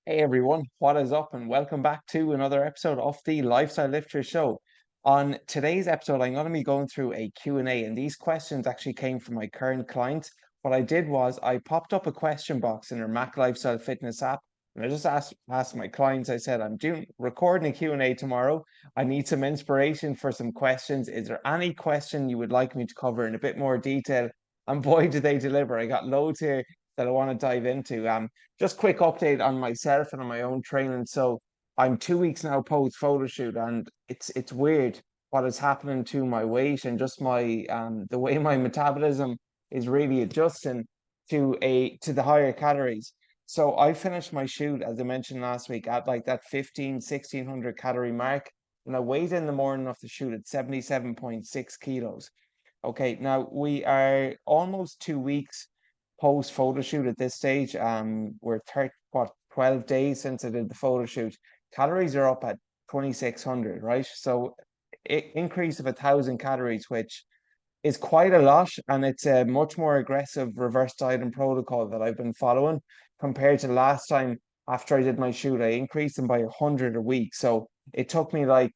Hey everyone, what is up? And welcome back to another episode of the Lifestyle Lifter Show. On today's episode, I'm going to be going through a Q&A, and these questions actually came from my current clients. What I did was I popped up a question box in our Mac Lifestyle Fitness app, and I just asked my clients. I said, I'm doing recording a Q&A tomorrow. I need some inspiration for some questions. Is there any question you would like me to cover in a bit more detail? And boy, did they deliver. I got loads here that I want to dive into. Just quick update on myself and on my own training. So I'm 2 weeks now post photo shoot, and it's weird what is happening to my weight and just my the way my metabolism is really adjusting to the higher calories. So I finished my shoot, as I mentioned last week, at like that 1600 calorie mark. And I weighed in the morning of the shoot at 77.6 kilos. Okay, now we are almost 2 weeks post photo shoot at this stage. We're 12 days since I did the photo shoot. Calories are up at 2600, right? So increase of 1,000 calories, which is quite a lot, and it's a much more aggressive reverse dieting protocol that I've been following compared to last time after I did my shoot. I increased them by 100 a week. So it took me like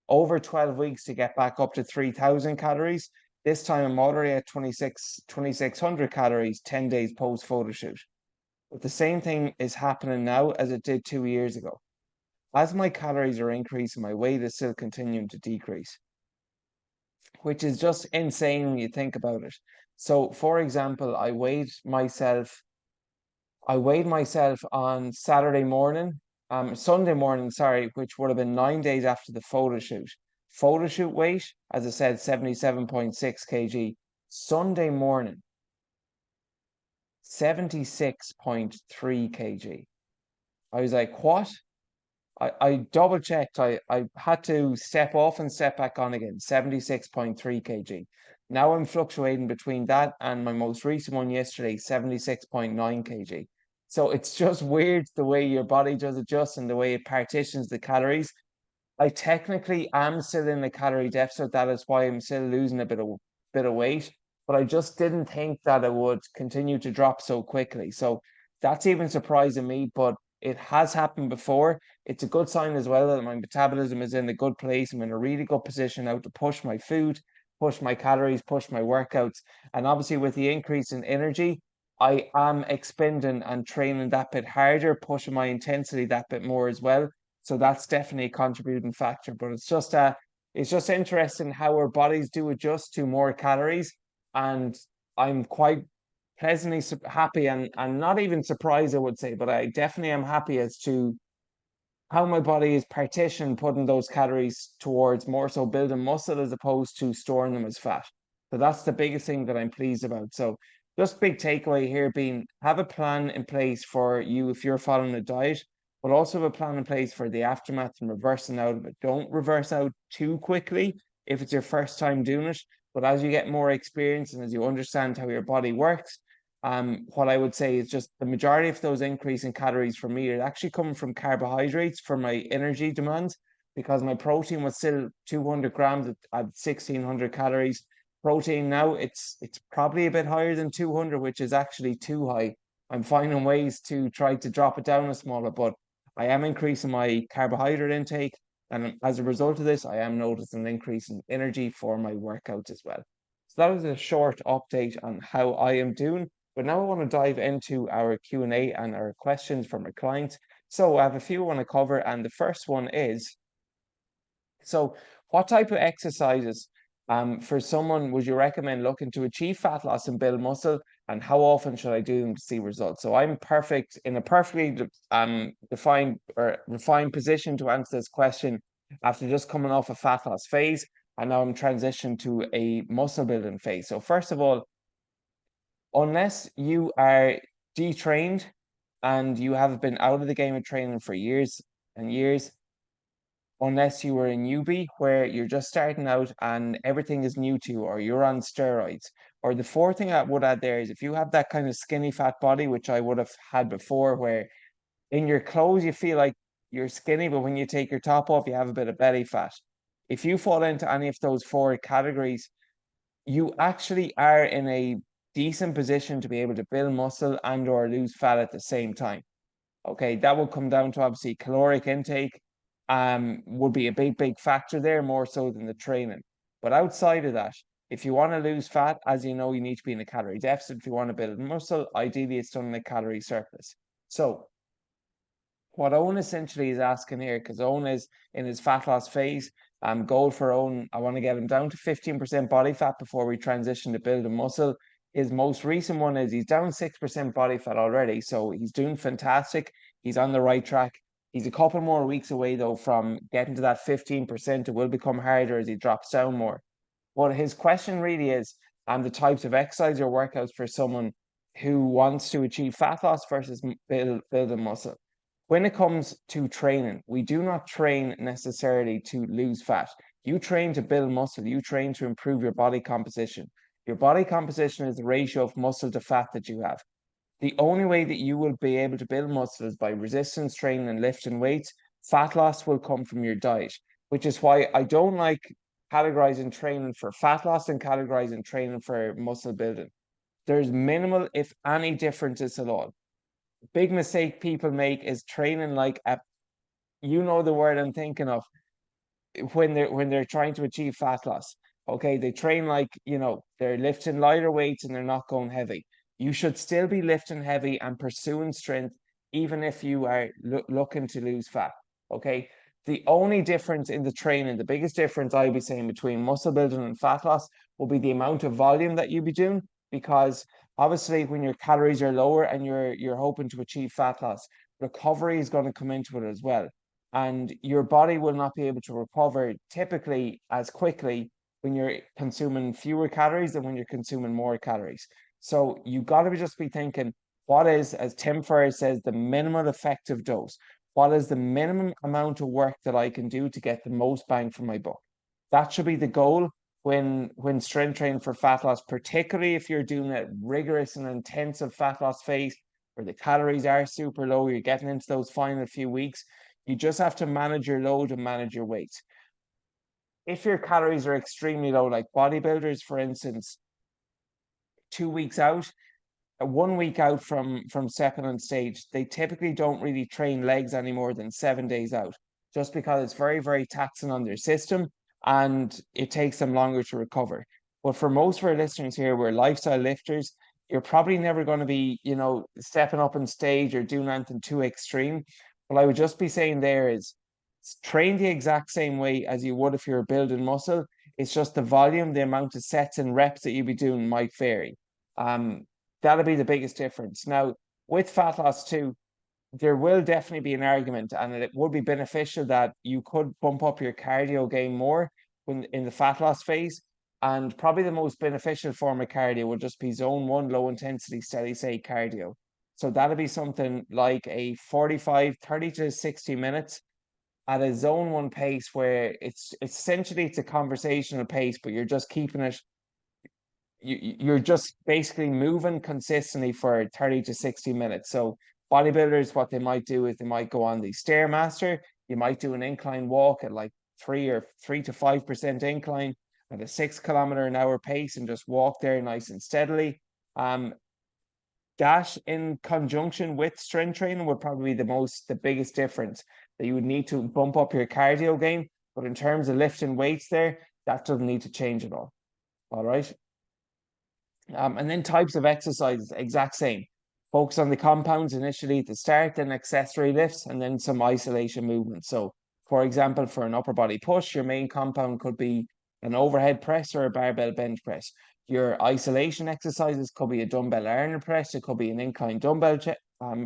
over 12 weeks to get back up to 3,000 calories. This time I'm already at 2,600 calories 10 days post photo shoot. But the same thing is happening now as it did 2 years ago. As my calories are increasing, my weight is still continuing to decrease, which is just insane when you think about it. So, for example, I weighed myself on Sunday morning, sorry, which would have been 9 days after the photo shoot. Photo shoot weight, as I said, 77.6 kg. Sunday morning, 76.3 kg. I was like, what? I double checked. I had to step off and step back on again, 76.3 kg. Now I'm fluctuating between that and my most recent one yesterday, 76.9 kg. So it's just weird the way your body does adjust and the way it partitions the calories. I technically am still in a calorie deficit. That is why I'm still losing a bit of weight. But I just didn't think that it would continue to drop so quickly. So that's even surprising me, but it has happened before. It's a good sign as well that my metabolism is in a good place. I'm in a really good position now to push my food, push my calories, push my workouts. And obviously with the increase in energy, I am expending and training that bit harder, pushing my intensity that bit more as well. So that's definitely a contributing factor. But it's just interesting how our bodies do adjust to more calories. And I'm quite pleasantly happy and not even surprised, I would say, but I definitely am happy as to how my body is partitioned, putting those calories towards more so building muscle as opposed to storing them as fat. So that's the biggest thing that I'm pleased about. So just big takeaway here being have a plan in place for you if you're following a diet, but also have a plan in place for the aftermath and reversing out of it. Don't reverse out too quickly if it's your first time doing it. But as you get more experience and as you understand how your body works, what I would say is just the majority of those increase in calories for me are actually coming from carbohydrates for my energy demands because my protein was still 200 grams at 1,600 calories. Protein now it's probably a bit higher than 200, which is actually too high. I'm finding ways to try to drop it down a smaller, but I am increasing my carbohydrate intake. And as a result of this, I am noticing an increase in energy for my workouts as well. So that was a short update on how I am doing. But now I want to dive into our Q&A and our questions from our clients. So I have a few I want to cover, and the first one is, so what type of exercises for someone would you recommend looking to achieve fat loss and build muscle, and how often should I do them to see results? So I'm perfect in a perfectly defined or refined position to answer this question after just coming off a fat loss phase, and now I'm transitioned to a muscle building phase. So first of all, unless you are detrained and you have been out of the game of training for years and years, unless you were a newbie where you're just starting out and everything is new to you, or you're on steroids. Or the fourth thing I would add there is if you have that kind of skinny fat body, which I would have had before, where in your clothes you feel like you're skinny, but when you take your top off, you have a bit of belly fat. If you fall into any of those four categories, you actually are in a decent position to be able to build muscle and or lose fat at the same time. Okay, that will come down to obviously caloric intake, would be a big factor there, more so than the training. But outside of that, if you want to lose fat, as you know, you need to be in a calorie deficit. If you want to build muscle, ideally it's done in a calorie surplus. So what Owen essentially is asking here, because Owen is in his fat loss phase, goal for Owen, I want to get him down to 15% body fat before we transition to building muscle. His most recent one is he's down 6% body fat already, so he's doing fantastic. He's on the right track. He's a couple more weeks away though from getting to that 15%. It will become harder as he drops down more. But his question really is, the types of exercise or workouts for someone who wants to achieve fat loss versus building muscle. When it comes to training, we do not train necessarily to lose fat. You train to build muscle. You train to improve your body composition. Your body composition is the ratio of muscle to fat that you have. The only way that you will be able to build muscle is by resistance training and lifting weights. Fat loss will come from your diet, which is why I don't like categorizing training for fat loss and categorizing training for muscle building. There's minimal, if any, differences at all. Big mistake people make is training like a, you know the word I'm thinking of, when they're trying to achieve fat loss. Okay, they train like, they're lifting lighter weights and they're not going heavy. You should still be lifting heavy and pursuing strength, even if you are looking to lose fat. Okay, the only difference in the training, the biggest difference I'd be saying between muscle building and fat loss will be the amount of volume that you be doing, because obviously when your calories are lower and you're hoping to achieve fat loss, recovery is going to come into it as well, and your body will not be able to recover typically as quickly when you're consuming fewer calories than when you're consuming more calories. So you got to just be thinking, what is, as Tim Ferriss says, the minimum effective dose? What is the minimum amount of work that I can do to get the most bang for my buck? That should be the goal when strength training for fat loss, particularly if you're doing a rigorous and intensive fat loss phase where the calories are super low, you're getting into those final few weeks. You just have to manage your load and manage your weight. If your calories are extremely low, like bodybuilders, for instance, 2 weeks out, 1 week out from stepping on stage, they typically don't really train legs any more than 7 days out, just because it's very taxing on their system and it takes them longer to recover. But for most of our listeners here, we're lifestyle lifters. You're probably never going to be, stepping up on stage or doing anything too extreme. What I would just be saying there is train the exact same way as you would if you were building muscle. It's just the volume, the amount of sets and reps that you'd be doing might vary. Um, that'll be the biggest difference. Now, with fat loss too, there will definitely be an argument, and it would be beneficial that you could bump up your cardio game more when in the fat loss phase. And probably the most beneficial form of cardio would just be zone one, low intensity, steady state cardio. So that'll be something like a 30 to 60 minutes at a zone one pace where it's essentially it's a conversational pace, but you're just keeping it, you're just basically moving consistently for 30 to 60 minutes. So bodybuilders, what they might do is they might go on the Stairmaster. You might do an incline walk at like 3 to 5% incline at a 6 kilometer an hour pace and just walk there nice and steadily. That in conjunction with strength training would probably be the biggest difference, that you would need to bump up your cardio game. But in terms of lifting weights there, that doesn't need to change at all. All right. And then types of exercises, exact same. Focus on the compounds initially at the start, then accessory lifts, and then some isolation movements. So, for example, for an upper body push, your main compound could be an overhead press or a barbell bench press. Your isolation exercises could be a dumbbell Arnold press, it could be an incline dumbbell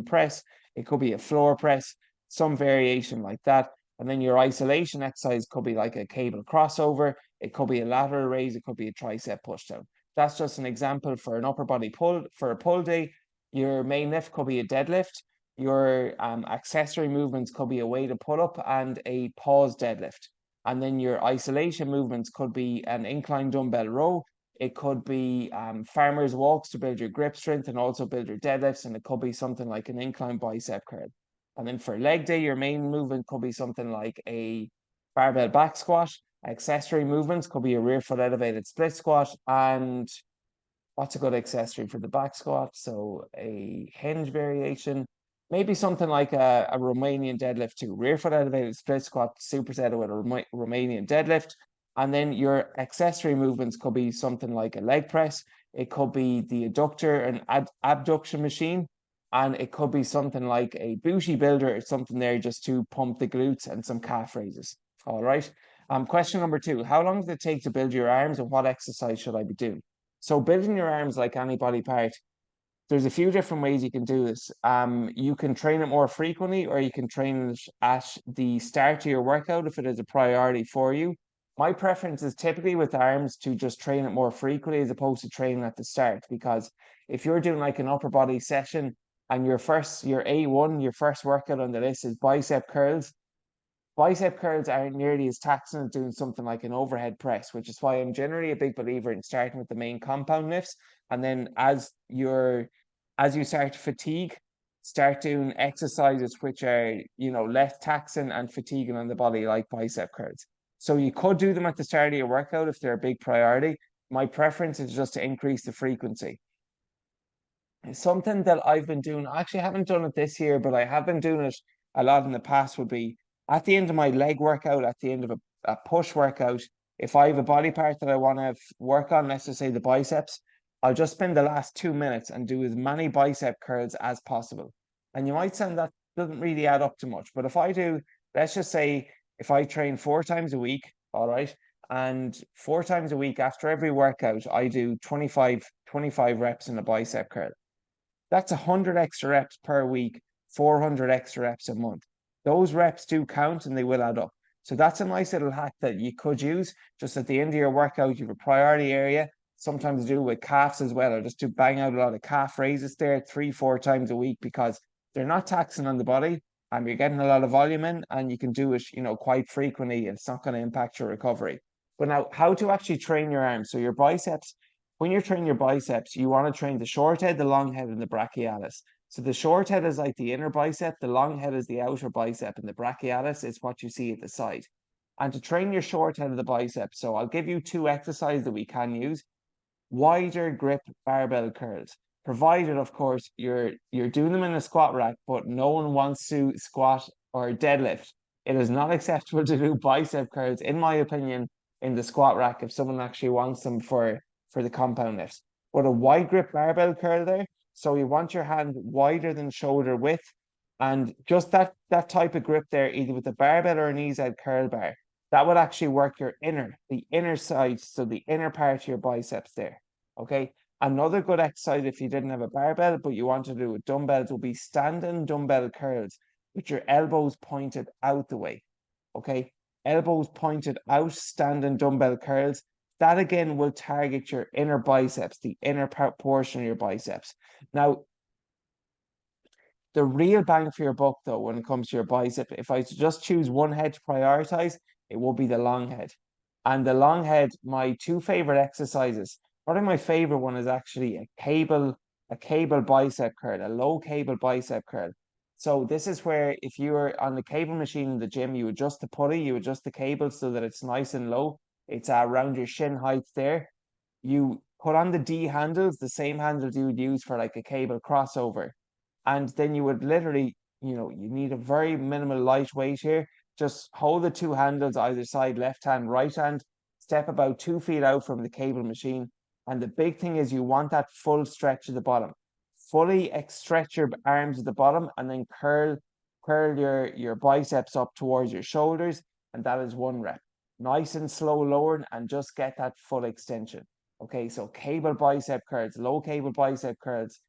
press, it could be a floor press, some variation like that. And then your isolation exercise could be like a cable crossover, it could be a lateral raise, it could be a tricep pushdown. That's just an example for an upper body pull. For a pull day, your main lift could be a deadlift. Your accessory movements could be a weighted pull up and a pause deadlift. And then your isolation movements could be an incline dumbbell row. It could be farmer's walks to build your grip strength and also build your deadlifts. And it could be something like an incline bicep curl. And then for leg day, your main movement could be something like a barbell back squat. Accessory movements could be a rear foot elevated split squat, and what's a good accessory for the back squat? So a hinge variation. maybe something like a Romanian deadlift too. Rear foot elevated split squat supersetted with a Romanian deadlift. And then your accessory movements could be something like a leg press. It could be the adductor and abduction machine. And it could be something like a booty builder or something there just to pump the glutes and some calf raises. All right. Question number 2, how long does it take to build your arms and what exercise should I be doing? So building your arms like any body part, there's a few different ways you can do this. You can train it more frequently, or you can train it at the start of your workout if it is a priority for you. My preference is typically with arms to just train it more frequently as opposed to training at the start. Because if you're doing like an upper body session and your A1, your first workout on the list is bicep curls aren't nearly as taxing as doing something like an overhead press, which is why I'm generally a big believer in starting with the main compound lifts. And then as you start to fatigue, start doing exercises which are, less taxing and fatiguing on the body, like bicep curls. So you could do them at the start of your workout if they're a big priority. My preference is just to increase the frequency. Something that I've been doing, I actually haven't done it this year, but I have been doing it a lot in the past, would be at the end of my leg workout, at the end of a push workout, if I have a body part that I want to work on, let's just say the biceps, I'll just spend the last 2 minutes and do as many bicep curls as possible. And you might sound that doesn't really add up to much, but if I do, let's just say if I train 4 times a week, all right, and 4 times a week after every workout, I do 25 reps in a bicep curl. That's 100 extra reps per week, 400 extra reps a month. Those reps do count and they will add up. So that's a nice little hack that you could use just at the end of your workout. You have a priority area, sometimes do with calves as well, or just to bang out a lot of calf raises there 3, 4 times a week because they're not taxing on the body and you're getting a lot of volume in and you can do it, quite frequently. And it's not going to impact your recovery. But now, how to actually train your arms? So your biceps, when you're training your biceps, you want to train the short head, the long head, and the brachialis. So the short head is like the inner bicep, the long head is the outer bicep, and the brachialis is what you see at the side. And to train your short head of the bicep, so I'll give you 2 exercises that we can use. Wider grip barbell curls, provided of course you're doing them in a squat rack, but no one wants to squat or deadlift. It is not acceptable to do bicep curls, in my opinion, in the squat rack if someone actually wants them for the compound lifts. But a wide grip barbell curl there, so you want your hand wider than shoulder width, and just that type of grip there, either with the barbell or an EZ curl bar, that would actually work the inner side, so the inner part of your biceps there. Okay. Another good exercise if you didn't have a barbell, but you want to do with dumbbells, will be standing dumbbell curls with your elbows pointed out the way. Okay. Elbows pointed out, standing dumbbell curls. That again will target your inner biceps, the inner portion of your biceps. Now, the real bang for your buck, though, when it comes to your bicep, if I just choose one head to prioritize, it will be the long head. And the long head, my 2 favorite exercises, probably my favorite one is actually a cable bicep curl, a low cable bicep curl. So this is where if you are on the cable machine in the gym, you adjust the pulley, you adjust the cable so that it's nice and low. It's around your shin height there. You put on the D handles, the same handles you would use for like a cable crossover. And then you would literally, you need a very minimal light weight here. Just hold the 2 handles either side, left hand, right hand, step about 2 feet out from the cable machine. And the big thing is you want that full stretch at the bottom. Fully stretch your arms at the bottom and then curl your biceps up towards your shoulders. And that is 1 rep. Nice and slow lowering and just get that full extension. Okay, so cable bicep curls, low cable bicep curls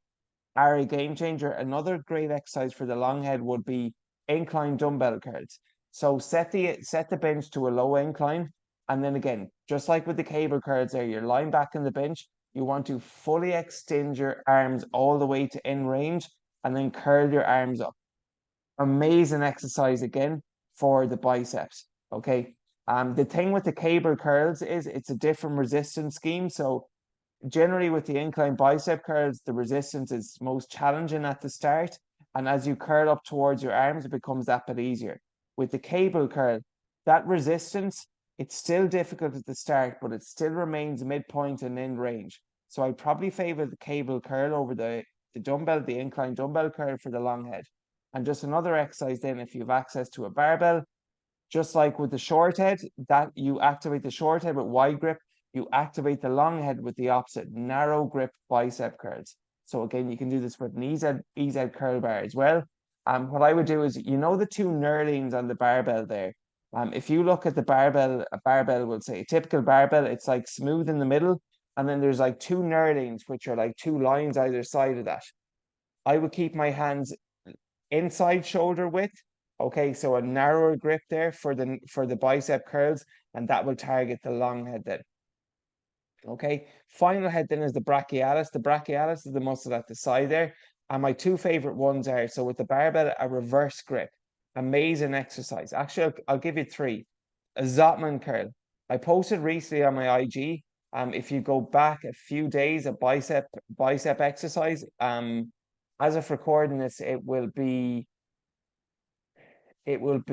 are a game changer. Another great exercise for the long head would be incline dumbbell curls. So set the bench to a low incline, and then again, just like with the cable curls there, you're lying back in the bench. You want to fully extend your arms all the way to in range, and then curl your arms up. Amazing exercise again for the biceps. Okay. The thing with the cable curls is it's a different resistance scheme. So generally with the incline bicep curls, the resistance is most challenging at the start. And as you curl up towards your arms, it becomes that bit easier. With the cable curl, that resistance, it's still difficult at the start, but it still remains midpoint and in range. So I probably favor the cable curl over the incline dumbbell curl for the long head. And just another exercise then, if you have access to a barbell, just like with the short head, that you activate the short head with wide grip, you activate the long head with the opposite, narrow grip bicep curls. So again, you can do this with an EZ curl bar as well. What I would do is, the two knurlings on the barbell there. If you look at the barbell, a barbell will say a typical barbell, it's like smooth in the middle, and then there's like two knurlings, which are like two lines either side of that. I would keep my hands inside shoulder width. Okay, so a narrower grip there for the bicep curls, and that will target the long head then. Okay, final head then is the brachialis. The brachialis is the muscle at the side there. And my two favorite ones are, so with the barbell, a reverse grip. Amazing exercise. Actually, I'll give you three. A Zotman curl. I posted recently on my IG. If you go back a few days, a bicep exercise. As of recording this, it will be 12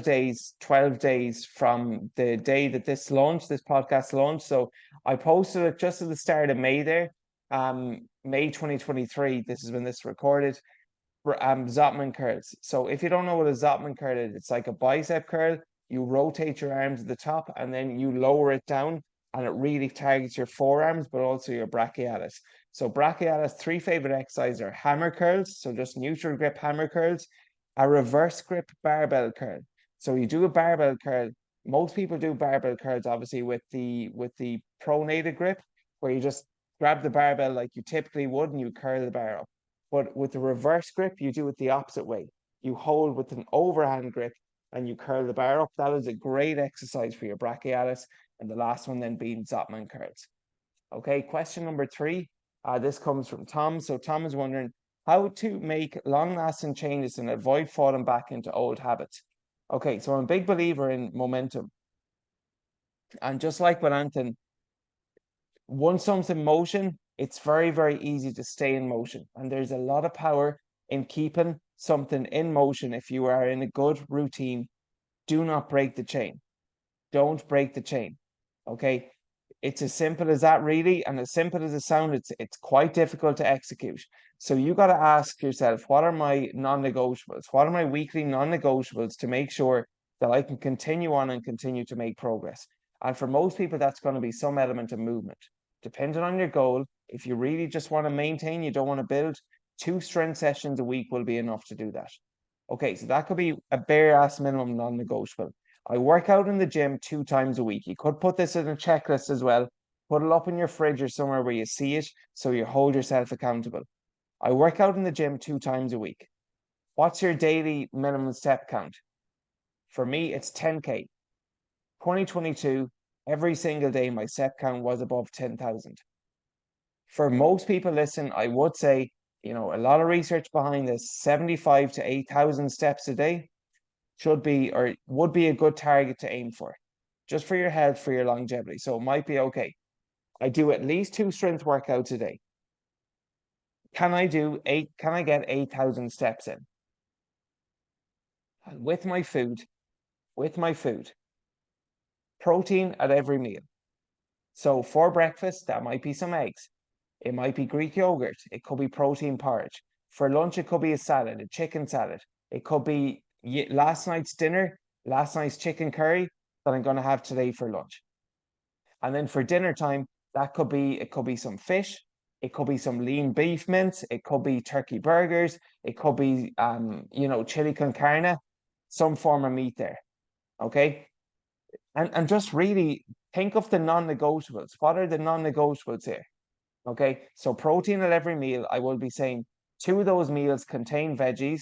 days from the day that this podcast launched. So I posted it just at the start of May there, May 2023. This is when this recorded. Zotman curls. So if you don't know what a Zotman curl is, it's like a bicep curl. You rotate your arms at the top and then you lower it down, and it really targets your forearms, but also your brachialis. So brachialis, three favorite exercises are hammer curls, so just neutral grip hammer curls, a reverse grip barbell curl. So you do a barbell curl. Most people do barbell curls, obviously, with the pronated grip, where you just grab the barbell like you typically would and you curl the bar up. But with the reverse grip, you do it the opposite way. You hold with an overhand grip and you curl the bar up. That is a great exercise for your brachialis. And the last one then being Zotman curls. Okay, question number 3. This comes from Tom. So Tom is wondering how to make long-lasting changes and avoid falling back into old habits. Okay, so I'm a big believer in momentum. And just like with Anton, once something's in motion, it's very, very easy to stay in motion. And there's a lot of power in keeping something in motion. If you are in a good routine, do not break the chain. Don't break the chain. Okay. It's as simple as that, really. And as simple as it sounds, it's quite difficult to execute. So you got to ask yourself, what are my non-negotiables? What are my weekly non-negotiables to make sure that I can continue on and continue to make progress? And for most people, that's going to be some element of movement. Depending on your goal, if you really just want to maintain, you don't want to build, 2 strength sessions a week will be enough to do that. Okay, so that could be a bare ass minimum non-negotiable. I work out in the gym 2 times a week. You could put this in a checklist as well. Put it up in your fridge or somewhere where you see it so you hold yourself accountable. I work out in the gym 2 times a week. What's your daily minimum step count? For me, it's 10K. 2022, every single day, my step count was above 10,000. For most people, listen, I would say, a lot of research behind this, 75 to 8,000 steps a day should be or would be a good target to aim for, just for your health, for your longevity. So it might be okay. I do at least 2 strength workouts a day. Can I get 8,000 steps in? With my food, protein at every meal. So for breakfast, that might be some eggs. It might be Greek yogurt. It could be protein porridge. For lunch, it could be a salad, a chicken salad. It could be last night's dinner, last night's chicken curry that I'm going to have today for lunch. And then for dinner time, it could be some fish. It could be some lean beef mince. It could be turkey burgers. It could be, chili con carne, some form of meat there. Okay. And just really think of the non-negotiables. What are the non-negotiables here? Okay, so protein at every meal, I will be saying 2 of those meals contain veggies,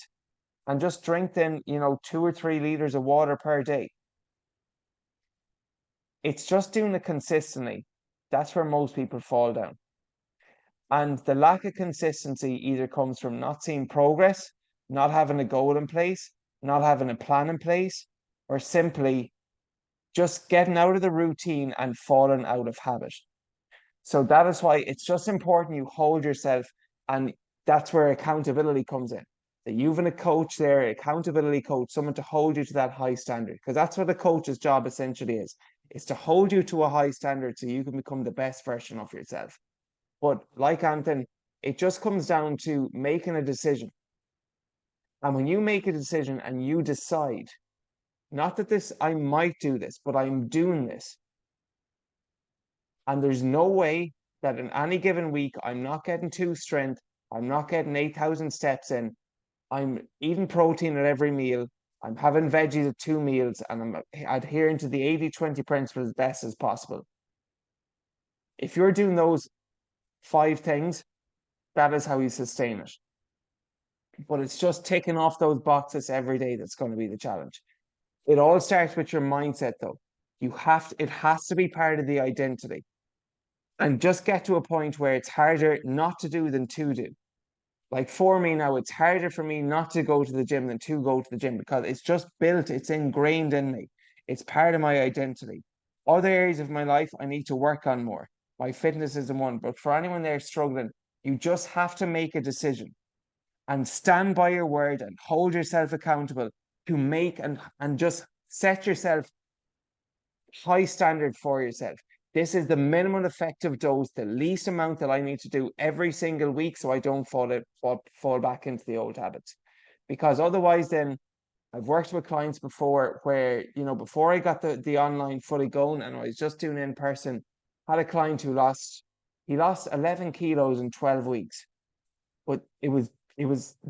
and just drink then, 2 or 3 liters of water per day. It's just doing it consistently. That's where most people fall down. And the lack of consistency either comes from not seeing progress, not having a goal in place, not having a plan in place, or simply just getting out of the routine and falling out of habit. So that is why it's just important you hold yourself, and that's where accountability comes in. That you've a coach there, accountability coach, someone to hold you to that high standard, because that's what a coach's job essentially is to hold you to a high standard so you can become the best version of yourself. But like Anton, It just comes down to making a decision. And when you make a decision and you decide, not that this, I might do this, but I'm doing this. And there's no way that in any given week, I'm not getting 2 strength, I'm not getting 8,000 steps in, I'm eating protein at every meal, I'm having veggies at 2 meals, and I'm adhering to the 80-20 principle as best as possible. If you're doing those 5 things, that is how you sustain it. But it's just ticking off those boxes every day that's going to be the challenge. It all starts with your mindset, though. It has to be part of the identity. And just get to a point where it's harder not to do than to do. Like for me now, it's harder for me not to go to the gym than to go to the gym because it's just built, it's ingrained in me. It's part of my identity. Other areas of my life, I need to work on more. My fitness is the one. But for anyone there struggling, you just have to make a decision and stand by your word and hold yourself accountable to make and just set yourself high standard for yourself. This is the minimum effective dose, the least amount that I need to do every single week so I don't fall back into the old habits. Because otherwise, then I've worked with clients before where, before I got the online fully going and I was just doing in person, had a client who he lost 11 kilos in 12 weeks. But it was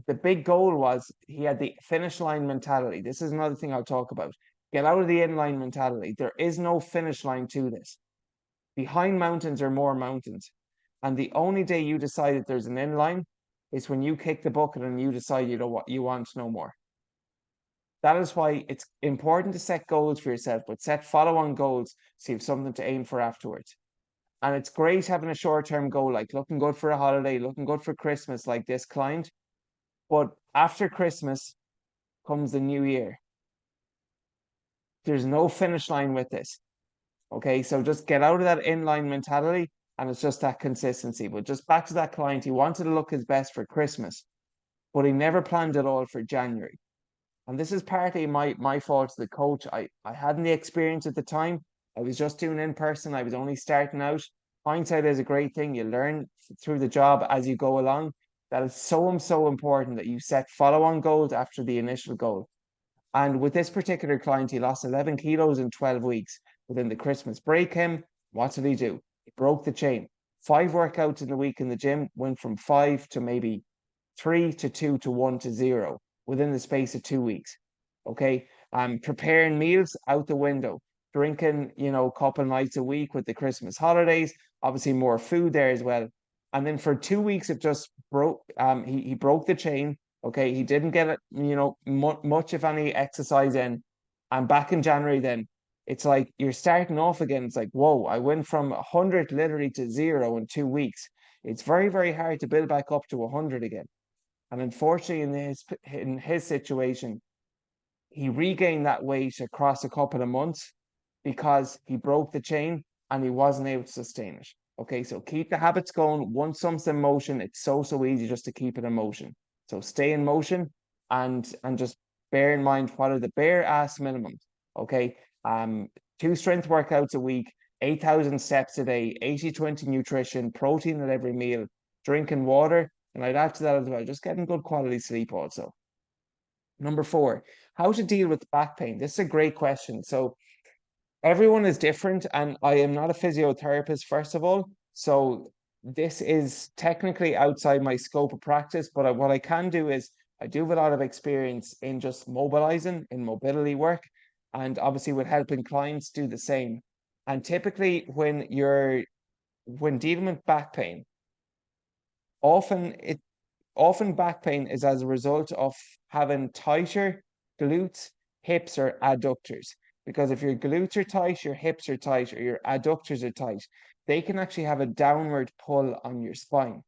the big goal was he had the finish line mentality. This is another thing I'll talk about. Get out of the inline mentality. There is no finish line to this. Behind mountains are more mountains. And the only day you decide that there's an inline is when you kick the bucket and you decide you know what you want no more. That is why it's important to set goals for yourself, but set follow-on goals so you have something to aim for afterwards. And it's great having a short-term goal, like looking good for a holiday, looking good for Christmas, like this client. But after Christmas comes the new year. There's no finish line with this. Okay, so just get out of that inline mentality and it's just that consistency. But just back to that client, he wanted to look his best for Christmas, but he never planned it all for January. And this is partly my fault as the coach. I hadn't the experience at the time. I was just doing in person. I was only starting out. Hindsight is a great thing. You learn through the job as you go along. That is so important that you set follow-on goals after the initial goal. And with this particular client, he lost 11 kilos in 12 weeks. Within the Christmas break him, what did he do? He broke the chain. 5 workouts in the week in the gym, went from 5 to maybe 3 to 2 to 1 to 0 within the space of 2 weeks. Okay. Preparing meals out the window, drinking, a couple nights a week with the Christmas holidays, obviously more food there as well. And then for 2 weeks, it just broke. He broke the chain. Okay. He didn't get it, much if any exercise in. And back in January, then it's like you're starting off again. It's like, whoa, I went from 100 literally to 0 in 2 weeks. It's very hard to build back up to 100 again. And unfortunately, in his situation, he regained that weight across a couple of months because he broke the chain and he wasn't able to sustain it. Okay, so keep the habits going. Once something's in motion, it's so easy just to keep it in motion. So stay in motion and just bear in mind what are the bare ass minimums. Okay. 2 strength workouts a week, 8,000 steps a day, 80-20 nutrition, protein at every meal, drinking water. And I'd add to that as well, just getting good quality sleep also. Number 4, how to deal with back pain. This is a great question. So everyone is different, and I am not a physiotherapist, first of all. So this is technically outside my scope of practice, but what I can do is I do have a lot of experience in just mobilizing, in mobility work, and obviously with helping clients do the same. And typically when dealing with back pain, often back pain is as a result of having tighter glutes, hips, or adductors. Because if your glutes are tight, your hips are tight, or your adductors are tight, they can actually have a downward pull on your spine.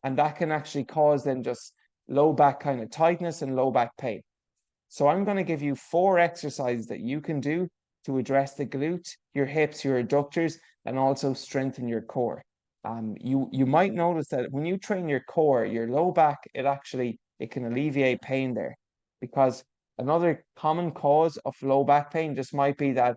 And that can actually cause then just low back kind of tightness and low back pain. So I'm going to give you 4 exercises that you can do to address the glutes, your hips, your adductors, and also strengthen your core. You might notice that when you train your core, your low back, it can alleviate pain there. Because another common cause of low back pain just might be that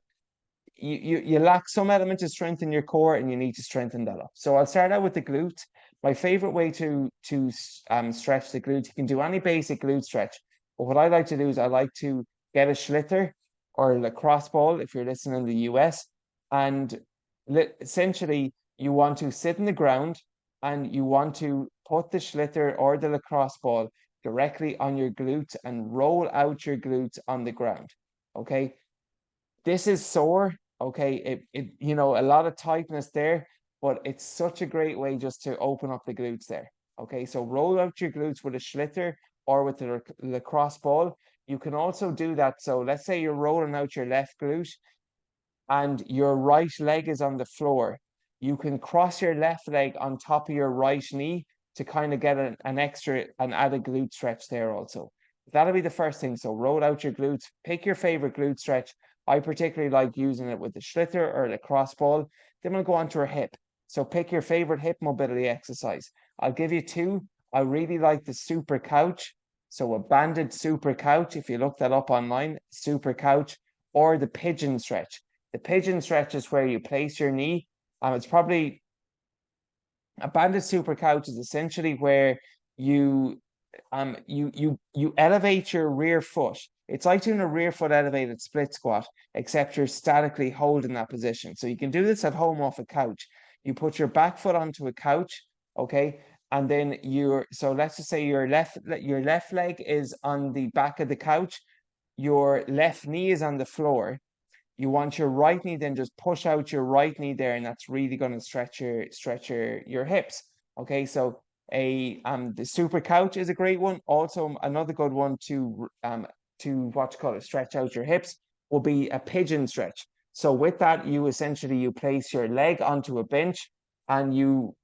you lack some element of strength in your core and you need to strengthen that up. So I'll start out with the glutes. my favorite way to stretch the glutes, you can do any basic glute stretch. But what I like to do is I like to get a schlitter or a lacrosse ball if you're listening in the US. And essentially, you want to sit in the ground and you want to put the schlitter or the lacrosse ball directly on your glutes and roll out your glutes on the ground. Okay. This is sore. Okay. A lot of tightness there, but it's such a great way just to open up the glutes there. Okay. So roll out your glutes with a schlitter or with the lacrosse ball. You can also do that. So let's say you're rolling out your left glute and your right leg is on the floor. You can cross your left leg on top of your right knee to kind of get an added glute stretch there also. That'll be the first thing. So roll out your glutes, pick your favorite glute stretch. I particularly like using it with the schlitter or the cross ball. Then we'll go on to our hip. So pick your favorite hip mobility exercise. I'll give you two. I really like the super couch. So a banded super couch, if you look that up online, super couch, or the pigeon stretch. The pigeon stretch is where you place your knee. It's probably a banded super couch is essentially where you elevate your rear foot. It's like doing a rear foot elevated split squat, except you're statically holding that position. So you can do this at home off a couch. You put your back foot onto a couch, okay, and then so let's just say your left leg is on the back of the couch, your left knee is on the floor. You want your right knee, then just push out your right knee there, and that's really going to stretch your hips. Okay, so the super couch is a great one. Also, another good one to what you call it, stretch out your hips will be a pigeon stretch. So with that, you place your leg onto a bench, and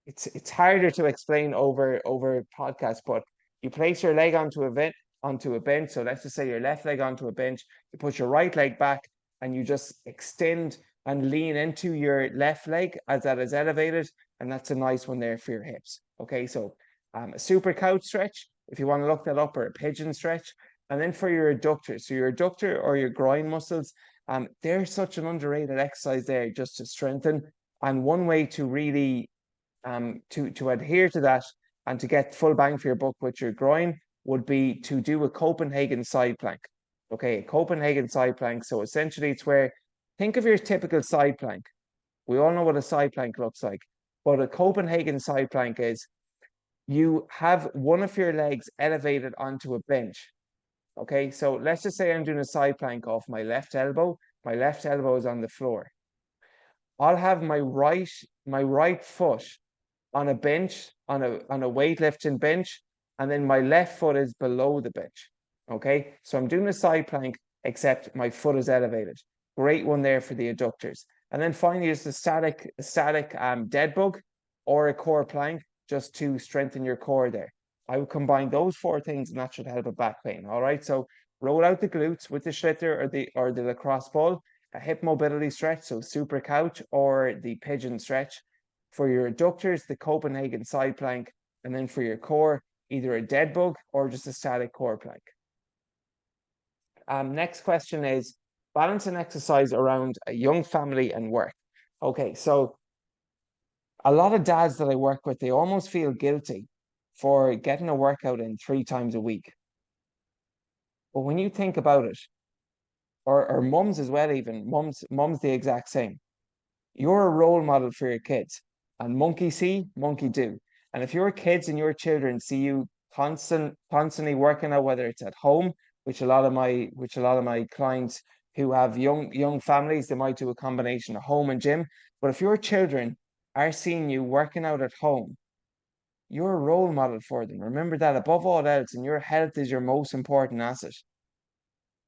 it's harder to explain over podcast, but you place your leg onto a bench. So let's just say your left leg onto a bench, you put your right leg back and you just extend and lean into your left leg as that is elevated. And that's a nice one there for your hips. Okay, so a super couch stretch, if you want to look that up, or a pigeon stretch. And then for your adductors, so your adductor or your groin muscles, they're such an underrated exercise there just to strengthen. And one way to really to adhere to that and to get full bang for your buck with your groin would be to do a Copenhagen side plank. Okay, a Copenhagen side plank. So essentially, it's where think of your typical side plank. We all know what a side plank looks like, but a Copenhagen side plank is you have one of your legs elevated onto a bench. Okay, so let's just say I'm doing a side plank off my left elbow. My left elbow is on the floor. I'll have my right foot on a bench, on a weightlifting bench, and then my left foot is below the bench. Okay, so I'm doing a side plank, except my foot is elevated. Great one there for the adductors. And then finally, is the static dead bug or a core plank, just to strengthen your core there. I would combine those four things, and that should help with back pain. All right, so roll out the glutes with the schlitter or the lacrosse ball, a hip mobility stretch, so super couch or the pigeon stretch. For your adductors, the Copenhagen side plank, and then for your core, either a dead bug or just a static core plank. Next question is balance and exercise around a young family and work. Okay, so a lot of dads that I work with, they almost feel guilty for getting a workout in 3 times a week. But when you think about it, or mums as well, even mums the exact same. You're a role model for your kids, and monkey see, monkey do. And if your kids and your children see you constantly working out, whether it's at home, which a lot of my clients who have young families, they might do a combination of home and gym. But if your children are seeing you working out at home, you're a role model for them. Remember that above all else, and your health is your most important asset.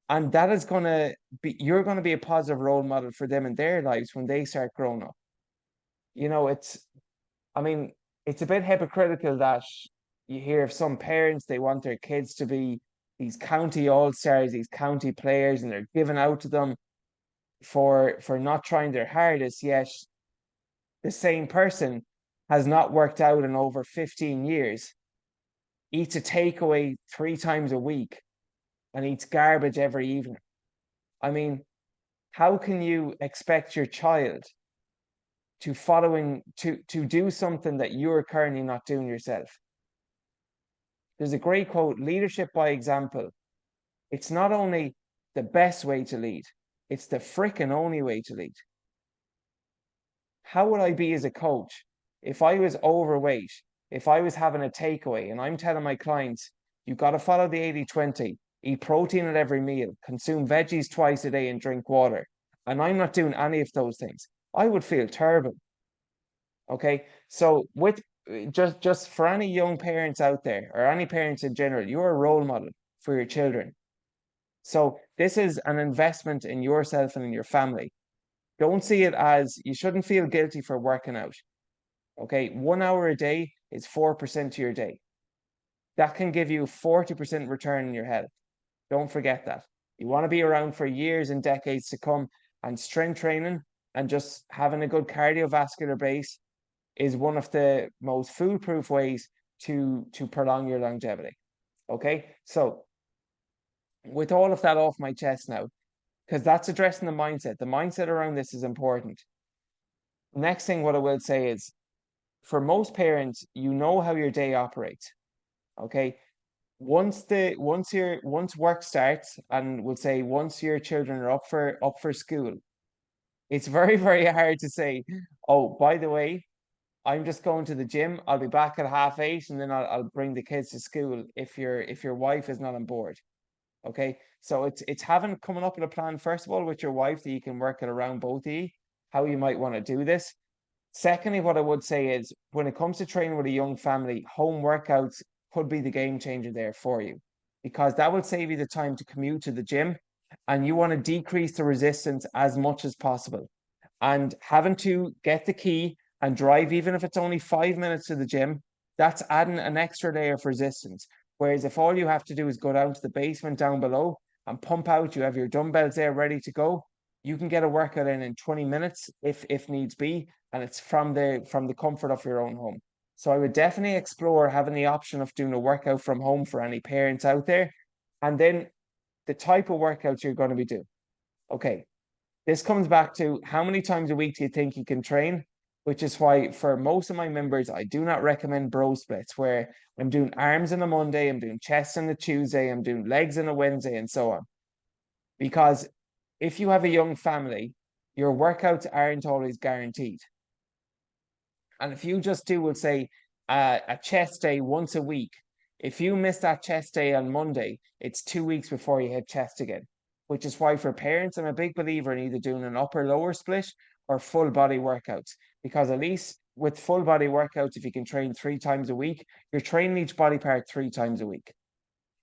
And that is you're gonna be a positive role model for them in their lives when they start growing up. You know, I mean, it's a bit hypocritical that you hear of some parents, they want their kids to be these county all-stars, these county players, and they're giving out to them for not trying their hardest, yet the same person has not worked out in over 15 years, eats a takeaway 3 times a week, and eats garbage every evening. I mean, how can you expect your child to do something that you're currently not doing yourself. There's a great quote, leadership by example. It's not only the best way to lead, it's the frickin' only way to lead. How would I be as a coach if I was overweight, if I was having a takeaway and I'm telling my clients, you've got to follow the 80-20, eat protein at every meal, consume veggies twice a day and drink water. And I'm not doing any of those things. I would feel terrible. Okay. So with just for any young parents out there or any parents in general, you're a role model for your children. So this is an investment in yourself and in your family. Don't see it as you shouldn't feel guilty for working out. Okay, 1 hour a day is 4% of your day. That can give you 40% return in your health. Don't forget that. You want to be around for years and decades to come, and strength training and just having a good cardiovascular base is one of the most foolproof ways to prolong your longevity. Okay, so with all of that off my chest now, because that's addressing the mindset. The mindset around this is important. Next thing, what I will say is, for most parents, you know how your day operates. Okay, once work starts, and we'll say once your children are up for school, it's very very hard to say, oh, by the way, I'm just going to the gym. I'll be back at 8:30, and then I'll bring the kids to school if your wife is not on board. Okay, so it's having coming up with a plan first of all with your wife that you can work it around both of you, how you might want to do this. Secondly, what I would say is when it comes to training with a young family, home workouts could be the game changer there for you, because that will save you the time to commute to the gym, and you want to decrease the resistance as much as possible. And having to get the key and drive, even if it's only 5 minutes to the gym, that's adding an extra layer of resistance. Whereas if all you have to do is go down to the basement down below and pump out, you have your dumbbells there ready to go, you can get a workout in 20 minutes if needs be, and it's from the comfort of your own home. So I would definitely explore having the option of doing a workout from home for any parents out there. And then the type of workouts you're going to be doing. Okay, this comes back to how many times a week do you think you can train? Which is why for most of my members, I do not recommend bro splits where I'm doing arms on a Monday, I'm doing chest on a Tuesday, I'm doing legs on a Wednesday, and so on. Because if you have a young family, your workouts aren't always guaranteed. And if you just do, we'll say, a chest day once a week, if you miss that chest day on Monday, it's 2 weeks before you hit chest again. Which is why for parents, I'm a big believer in either doing an upper lower split or full body workouts. Because at least with full body workouts, if you can train 3 times a week, you're training each body part 3 times a week.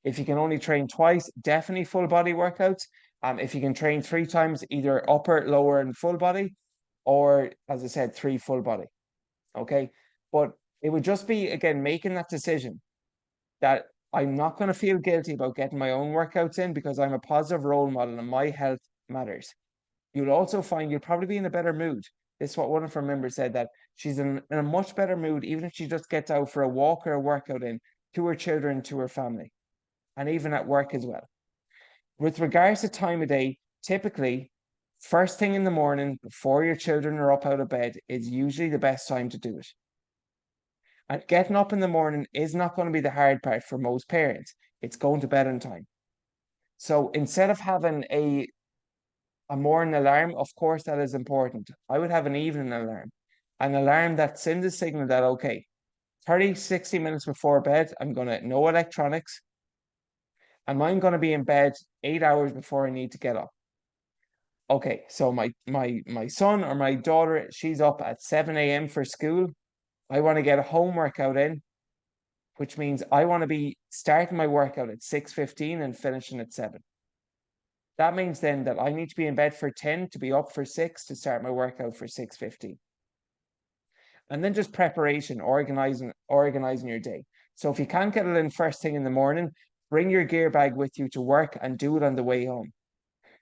If you can only train twice, definitely full body workouts. If you can train 3 times, either upper, lower, and full body, or as I said, 3 full body. Okay. But it would just be, again, making that decision that I'm not going to feel guilty about getting my own workouts in because I'm a positive role model and my health matters. You'll also find you'll probably be in a better mood. This is what one of her members said, that she's in a much better mood, even if she just gets out for a walk or a workout in to her children, to her family, and even at work as well. With regards to time of day, typically, first thing in the morning before your children are up out of bed is usually the best time to do it. And getting up in the morning is not going to be the hard part for most parents. It's going to bed on time. So instead of having a morning alarm, of course, that is important. I would have an evening alarm, an alarm that sends a signal that, okay, 30, 60 minutes before bed, I'm going to no electronics, and I'm going to be in bed 8 hours before I need to get up. Okay, so my son or my daughter, she's up at 7 a.m. for school. I want to get a home workout in, which means I want to be starting my workout at 6:15 and finishing at 7. That means then that I need to be in bed for 10 to be up for 6 to start my workout for 6:15. And then just preparation, organizing your day. So if you can't get it in first thing in the morning, bring your gear bag with you to work and do it on the way home.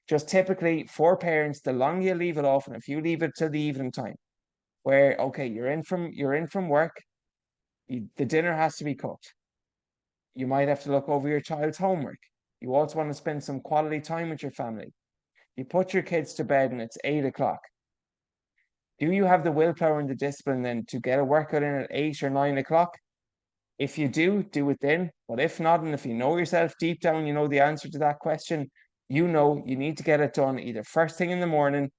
Just typically for parents, the longer you leave it off, and if you leave it till the evening time, where okay, you're in from work, the dinner has to be cooked. You might have to look over your child's homework. You also want to spend some quality time with your family. You put your kids to bed and it's 8 o'clock. Do you have the willpower and the discipline then to get a workout in at 8 or 9 o'clock? If you do it then. But if not, and if you know yourself deep down, you know the answer to that question, you know you need to get it done either first thing in the morning,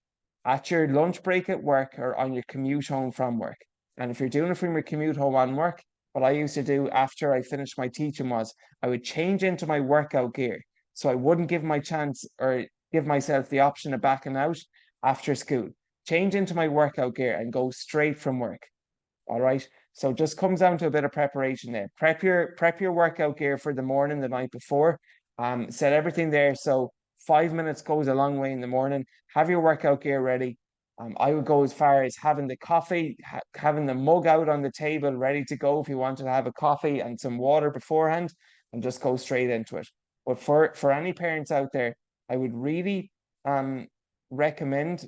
at your lunch break at work, or on your commute home from work. And if you're doing it from your commute home on work, what I used to do after I finished my teaching was I would change into my workout gear. So I wouldn't give my chance or give myself the option of backing out after school. Change into my workout gear and go straight from work. All right. So just comes down to a bit of preparation there. Prep your workout gear for the morning the night before. Set everything there. So 5 minutes goes a long way in the morning. Have your workout gear ready. I would go as far as having the coffee, having the mug out on the table ready to go if you wanted to have a coffee and some water beforehand, and just go straight into it. But for any parents out there, I would really recommend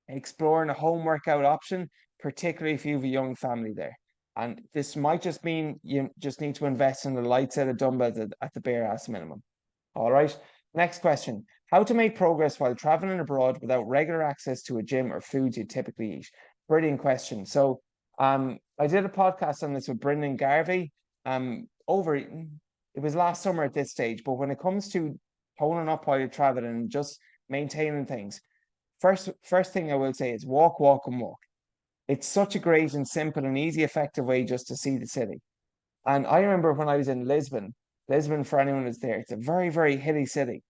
exploring a home workout option, particularly if you have a young family there. And this might just mean you just need to invest in a light set of dumbbells at the bare ass minimum. All right. Next question. How to make progress while traveling abroad without regular access to a gym or foods you typically eat? Brilliant question. So I did a podcast on this with Brendan Garvey. Over it was last summer at this stage, but when it comes to toning up while you're traveling and just maintaining things, first thing I will say is walk, walk, and walk. It's such a great and simple and easy, effective way just to see the city. And I remember when I was in Lisbon, for anyone who's there, it's a very, very hilly city.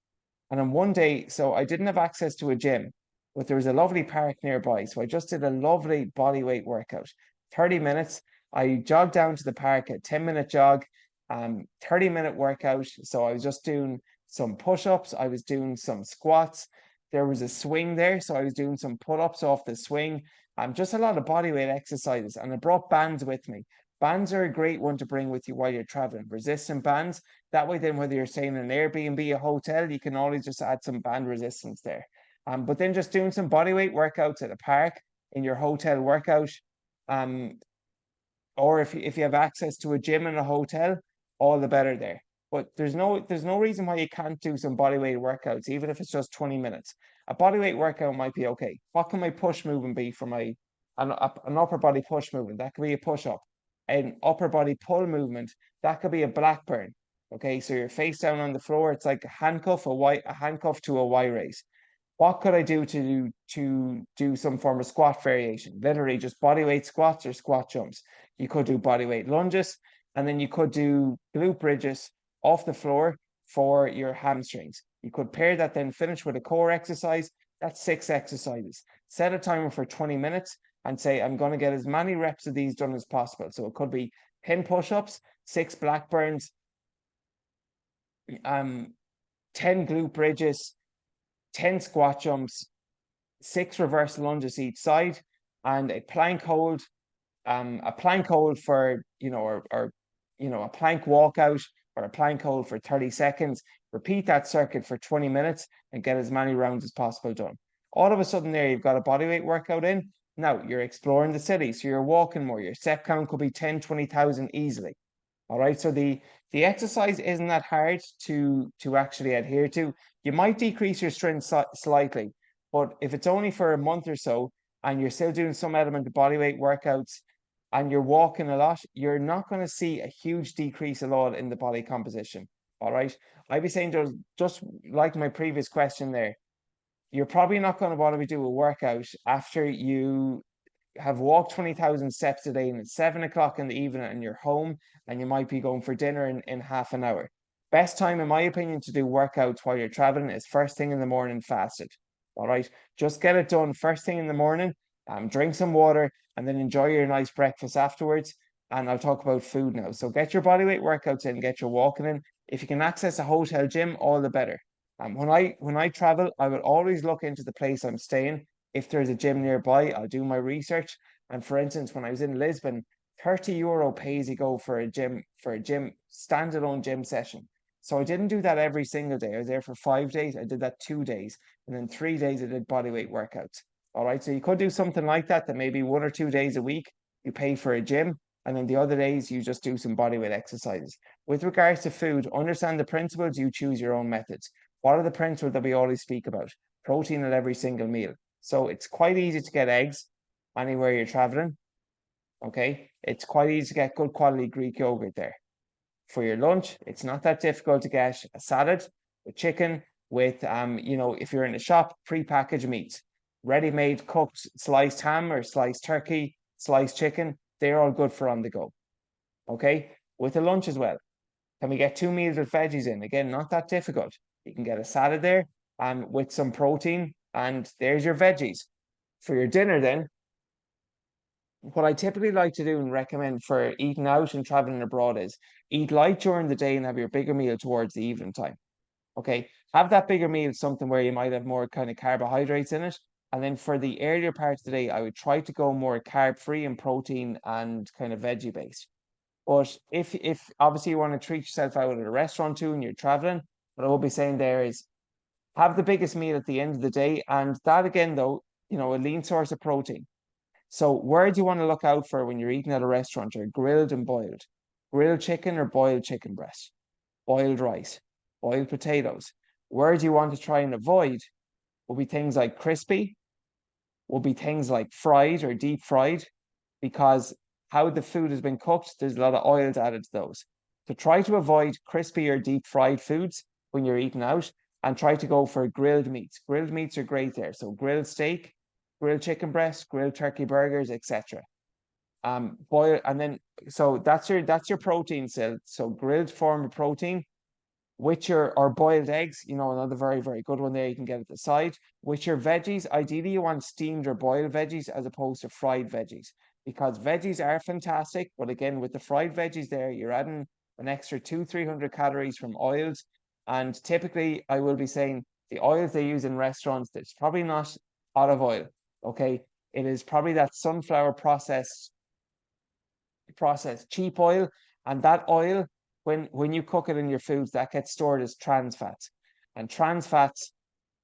And on one day, so I didn't have access to a gym, but there was a lovely park nearby. So I just did a lovely body weight workout. 30 minutes. I jogged down to the park, a 10-minute jog, 30-minute workout. So I was just doing some push-ups, I was doing some squats. There was a swing there, so I was doing some pull-ups off the swing. Just a lot of body weight exercises. And I brought bands with me. Bands are a great one to bring with you while you're traveling. Resistant bands. That way, then whether you're staying in an Airbnb, a hotel, you can always just add some band resistance there. But then just doing some body weight workouts at a park in your hotel workout. Or if you have access to a gym in a hotel, all the better there. But there's no reason why you can't do some body weight workouts, even if it's just 20 minutes. A body weight workout might be okay. What can my push movement be for an upper body push movement? That could be a push up. An upper body pull movement, that could be a Blackburn. Okay, so you're face down on the floor. It's like a handcuff to a Y raise. What could I do to do some form of squat variation? Literally just body weight squats or squat jumps. You could do body weight lunges, and then you could do glute bridges off the floor for your hamstrings. You could pair that, then finish with a core exercise. That's 6 exercises. Set a timer for 20 minutes and say, I'm going to get as many reps of these done as possible. So it could be 10 push-ups, 6 Blackburns, 10 glute bridges, 10 squat jumps, 6 reverse lunges each side, and a plank hold for, a plank walkout or a plank hold for 30 seconds. Repeat that circuit for 20 minutes and get as many rounds as possible done. All of a sudden there, you've got a bodyweight workout in. Now you're exploring the city, so you're walking more. Your step count could be 10, 20,000 easily. All right, so the exercise isn't that hard to actually adhere to. You might decrease your strength slightly, but if it's only for a month or so and you're still doing some element of bodyweight workouts and you're walking a lot, you're not going to see a huge decrease at all in the body composition. All right. I'd be saying just like my previous question there, you're probably not going to want to do a workout after you have walked 20,000 steps a day and it's 7 o'clock in the evening and you're home and you might be going for dinner in half an hour. Best time, in my opinion, to do workouts while you're traveling is first thing in the morning fasted. All right. Just get it done first thing in the morning, drink some water, and then enjoy your nice breakfast afterwards. And I'll talk about food now. So get your bodyweight workouts in, get your walking in. If you can access a hotel gym, all the better. When I travel, I will always look into the place I'm staying. If there's a gym nearby, I'll do my research. And for instance, when I was in Lisbon, €30 pay as you go for a gym standalone gym session. So I didn't do that every single day. I was there for 5 days. I did that 2 days, and then 3 days I did bodyweight workouts. All right, so you could do something like that. That maybe 1 or 2 days a week you pay for a gym, and then the other days you just do some bodyweight exercises. With regards to food, understand the principles. You choose your own methods. What are the principles that we always speak about? Protein at every single meal. So it's quite easy to get eggs. anywhere you're traveling. Okay, it's quite easy to get good quality Greek yogurt there. For your lunch, it's not that difficult to get a salad with chicken, with if you're in a shop, pre-packaged meats, ready-made cooked sliced ham or sliced turkey, sliced chicken, they're all good for on the go. Okay, with the lunch as well. Can we get 2 meals with veggies in? Again, not that difficult. You can get a salad there with some protein, and there's your veggies. For your dinner, then, what I typically like to do and recommend for eating out and traveling abroad is eat light during the day and have your bigger meal towards the evening time. Okay, have that bigger meal, something where you might have more kind of carbohydrates in it. And then for the earlier parts of the day, I would try to go more carb free and protein and kind of veggie based. But if obviously you want to treat yourself out at a restaurant too and you're traveling, what I will be saying there is have the biggest meal at the end of the day. And that again, though, a lean source of protein. So where do you want to look out for when you're eating at a restaurant or grilled and boiled? Grilled chicken or boiled chicken breast? Boiled rice, boiled potatoes. Where do you want to try and avoid will be things like crispy, will be things like fried or deep fried, because how the food has been cooked, there's a lot of oils added to those. So try to avoid crispy or deep fried foods when you're eating out and try to go for grilled meats. Grilled meats are great there. So grilled steak, grilled chicken breast, grilled turkey burgers, etc. Boil and then so that's your protein still. So grilled form of protein with your or boiled eggs, another very, very good one there you can get at the side. With your veggies, ideally you want steamed or boiled veggies as opposed to fried veggies, because veggies are fantastic, but again, with the fried veggies there, you're adding an extra 300 calories from oils. And typically, I will be saying the oils they use in restaurants, it's probably not olive oil. Okay, it is probably that sunflower processed cheap oil, and that oil, when you cook it in your foods, that gets stored as trans fats, and trans fats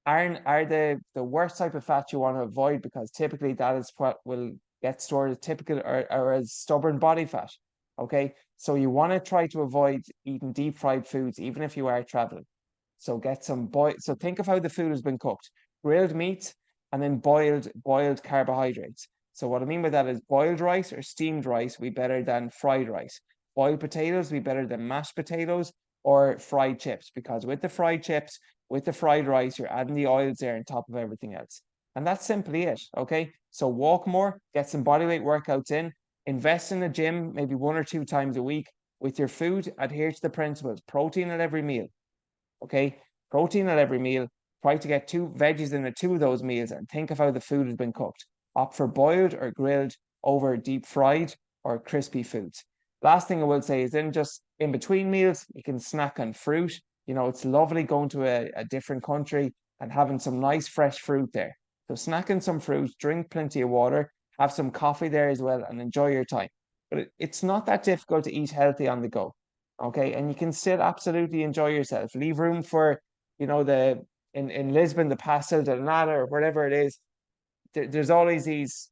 are the worst type of fat you want to avoid, because typically that is what will get stored as typical or as stubborn body fat. Okay, so you want to try to avoid eating deep fried foods even if you are traveling. So get some boil. So think of how the food has been cooked: grilled meat and then boiled carbohydrates. So what I mean by that is boiled rice or steamed rice will be better than fried rice. Boiled potatoes will be better than mashed potatoes or fried chips, because with the fried chips, with the fried rice, you're adding the oils there on top of everything else. And that's simply it. Okay. So walk more, get some bodyweight workouts in, invest in the gym maybe 1 or 2 times a week. With your food, adhere to the principles: protein at every meal. Okay, protein at every meal. Try to get 2 veggies in 2 of those meals and think of how the food has been cooked. Opt for boiled or grilled over deep fried or crispy foods. Last thing I will say is then just in between meals, you can snack on fruit. It's lovely going to a different country and having some nice fresh fruit there. So snack on some fruit, drink plenty of water, have some coffee there as well, and enjoy your time. But it's not that difficult to eat healthy on the go. Okay, and you can still absolutely enjoy yourself. Leave room for, the in Lisbon, the pastel de nata or whatever it is. There's always these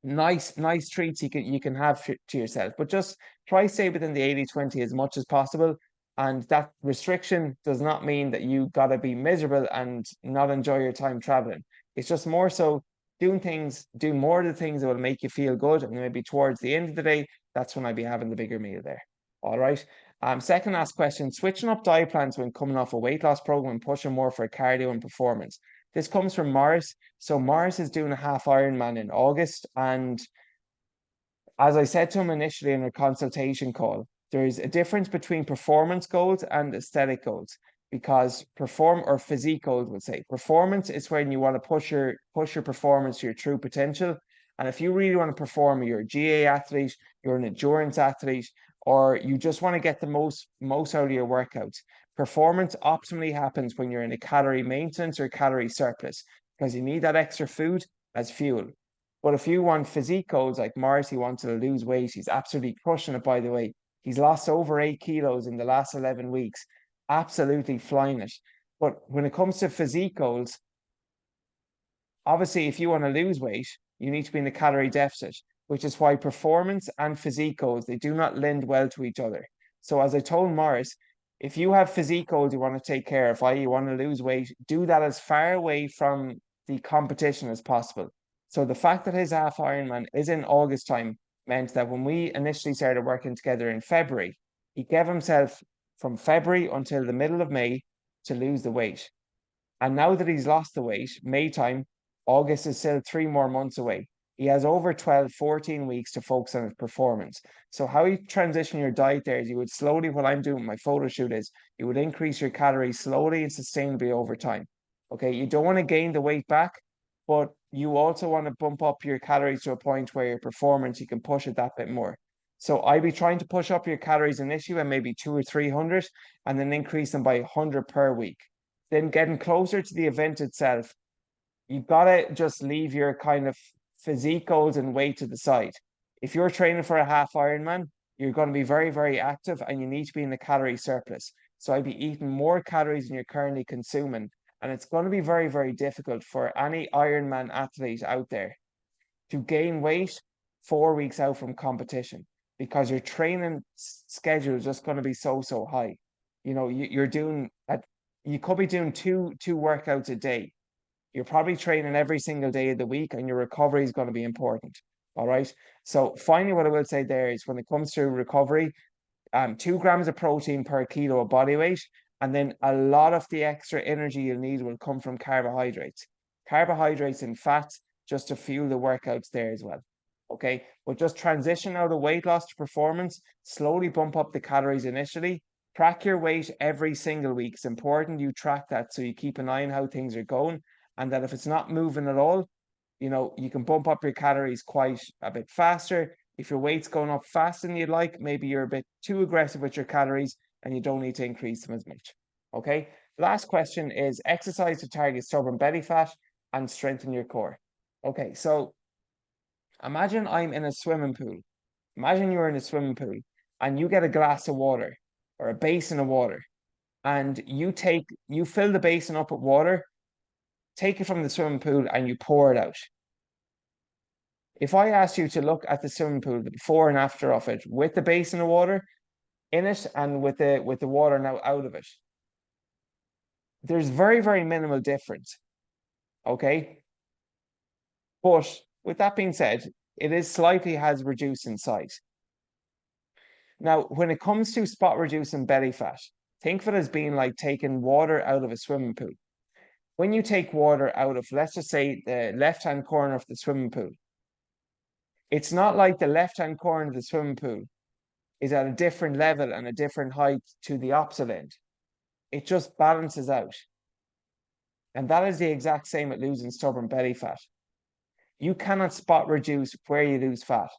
nice treats you can have to yourself, but just try stay within the 80/20 as much as possible. And that restriction does not mean that you gotta be miserable and not enjoy your time traveling. It's just more so doing more of the things that will make you feel good, and maybe towards the end of the day, that's when I'd be having the bigger meal there. All right. Second last question: switching up diet plans when coming off a weight loss program and pushing more for cardio and performance. This comes from Morris. So Morris is doing a half Ironman in August, and as I said to him initially in a consultation call, there's a difference between performance goals and aesthetic goals, because perform or physique goals would say performance is when you want to push your performance to your true potential. And if you really want to perform, you're a GA athlete, you're an endurance athlete, or you just want to get the most out of your workouts. Performance optimally happens when you're in a calorie maintenance or calorie surplus, because you need that extra food as fuel. But if you want physique goals, like Morris, he wanted to lose weight. He's absolutely crushing it, by the way. He's lost over 8 kilos in the last 11 weeks. Absolutely flying it. But when it comes to physique goals, obviously, if you want to lose weight, you need to be in a calorie deficit, which is why performance and physique goals, they do not lend well to each other. So as I told Morris, if you have physique goals you want to take care of, i.e. you want to lose weight, do that as far away from the competition as possible. So the fact that his half Ironman is in August time meant that when we initially started working together in February, he gave himself from February until the middle of May to lose the weight. And now that he's lost the weight, May time, August is still 3 more months away. He has over 12, 14 weeks to focus on his performance. So how you transition your diet there is you would slowly, what I'm doing, my photo shoot is, you would increase your calories slowly and sustainably over time. Okay, you don't want to gain the weight back, but you also want to bump up your calories to a point where your performance, you can push it that bit more. So I'd be trying to push up your calories initially by maybe 200 or 300 and then increase them by 100 per week. Then getting closer to the event itself, you've got to just leave your kind of physique goals and weight to the side. If you're training for a half Ironman, you're going to be very, very active and you need to be in a calorie surplus. So I'd be eating more calories than you're currently consuming. And it's going to be very, very difficult for any Ironman athlete out there to gain weight 4 weeks out from competition because your training schedule is just going to be so, so high. You know, you're doing at you could be doing two workouts a day. You're probably training every single day of the week, and your recovery is going to be important. All right. So finally, what I will say there is when it comes to recovery, 2 grams of protein per kilo of body weight, and then a lot of the extra energy you'll need will come from carbohydrates. Carbohydrates and fats just to fuel the workouts there as well. Okay. But just transition out of weight loss to performance, slowly bump up the calories initially. Track your weight every single week. It's important you track that so you keep an eye on how things are going. And that if it's not moving at all, you know, you can bump up your calories quite a bit faster. If your weight's going up faster than you'd like, maybe you're a bit too aggressive with your calories and you don't need to increase them as much. Okay. Last question is exercise to target stubborn belly fat and strengthen your core. Okay. So imagine I'm in a swimming pool. Imagine you're in a swimming pool and you get a glass of water or a basin of water and you fill the basin up with water, take it from the swimming pool and you pour it out. If I asked you to look at the swimming pool, the before and after of it, with the basin of water in it and with the water now out of it, there's very, very minimal difference. Okay. But with that being said, it is slightly has reduced in size. Now, when it comes to spot reducing belly fat, think of it as being like taking water out of a swimming pool. When you take water out of, let's just say, the left-hand corner of the swimming pool, it's not like the left-hand corner of the swimming pool is at a different level and a different height to the opposite end. It just balances out. And that is the exact same at losing stubborn belly fat. You cannot spot reduce where you lose fat.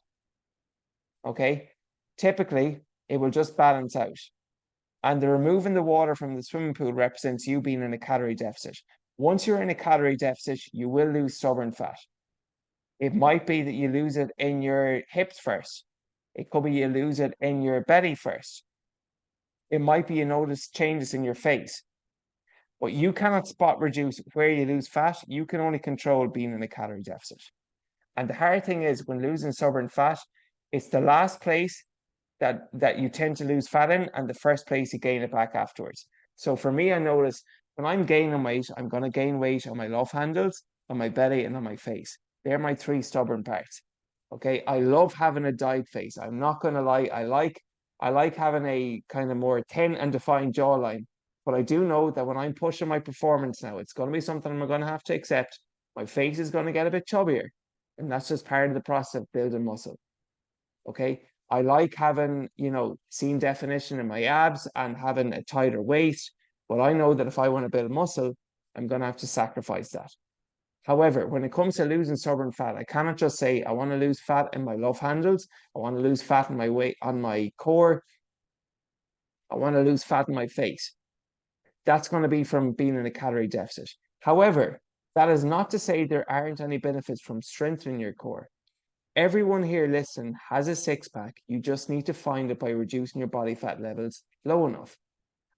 Okay? Typically, it will just balance out. And the removing the water from the swimming pool represents you being in a calorie deficit. Once you're in a calorie deficit, you will lose stubborn fat. It might be that you lose it in your hips first. It could be you lose it in your belly first. It might be you notice changes in your face. But you cannot spot reduce where you lose fat. You can only control being in a calorie deficit. And the hard thing is when losing stubborn fat, it's the last place that you tend to lose fat in and the first place you gain it back afterwards. So for me, I notice when I'm gaining weight, I'm going to gain weight on my love handles, on my belly, and on my face. They're my 3 stubborn parts. Okay. I love having a dyed face. I'm not going to lie. I like having a kind of more thin and defined jawline. But I do know that when I'm pushing my performance now, it's going to be something I'm going to have to accept. My face is going to get a bit chubbier. And that's just part of the process of building muscle. Okay. I like having, seam definition in my abs and having a tighter waist. But I know that if I want to build muscle, I'm going to have to sacrifice that. However, when it comes to losing stubborn fat, I cannot just say I want to lose fat in my love handles. I want to lose fat in my weight on my core. I want to lose fat in my face. That's going to be from being in a calorie deficit. However, that is not to say there aren't any benefits from strengthening your core. Everyone here listening has a six-pack. You just need to find it by reducing your body fat levels low enough.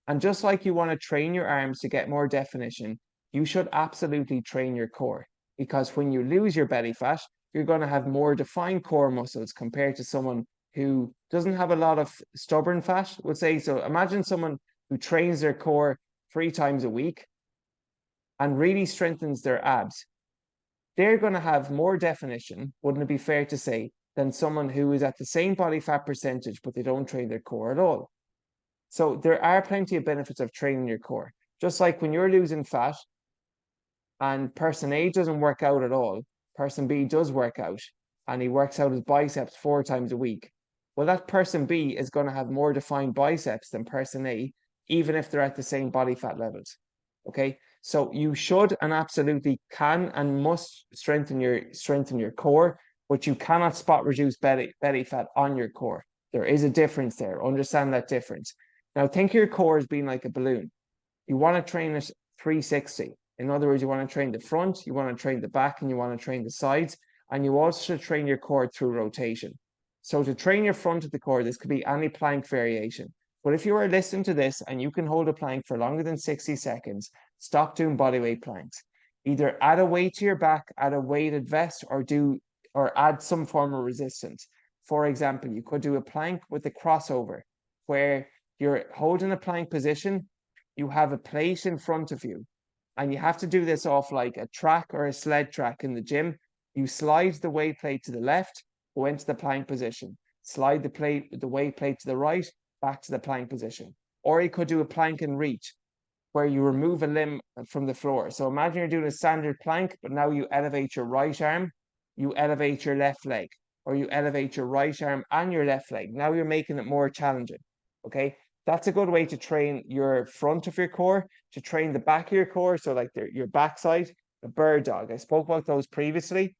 And just like you want to train your arms to get more definition, you should absolutely train your core. Because when you lose your belly fat, you're going to have more defined core muscles compared to someone who doesn't have a lot of stubborn fat, would say. So imagine someone who trains their core 3 times a week and really strengthens their abs. they're going to have more definition, wouldn't it be fair to say, than someone who is at the same body fat percentage, but they don't train their core at all. So there are plenty of benefits of training your core. Just like when you're losing fat and person A doesn't work out at all, person B does work out and he works out his biceps 4 times a week. Well, that person B is going to have more defined biceps than person A, even if they're at the same body fat levels. Okay. So you should and absolutely can and must strengthen your core, but you cannot spot reduce belly fat on your core. There is a difference there. Understand that difference. Now think of your core as being like a balloon. You want to train it 360. In other words, you want to train the front, you want to train the back, and you want to train the sides. And you also train your core through rotation. So to train your front of the core, this could be any plank variation. But if you are listening to this and you can hold a plank for longer than 60 seconds, stop doing bodyweight planks. Either add a weight to your back, add a weighted vest, or add some form of resistance. For example, you could do a plank with a crossover where you're holding a plank position, you have a plate in front of you, and you have to do this off like a track or a sled track in the gym. You slide the weight plate to the left, go into the plank position. Slide the weight plate to the right, back to the plank position. Or you could do a plank and reach, where you remove a limb from the floor. So imagine you're doing a standard plank, but now you elevate your right arm, you elevate your left leg, or you elevate your right arm and your left leg. Now you're making it more challenging. Okay. That's a good way to train your front of your core, to train the back of your core. So like your backside, a bird dog. I spoke about those previously.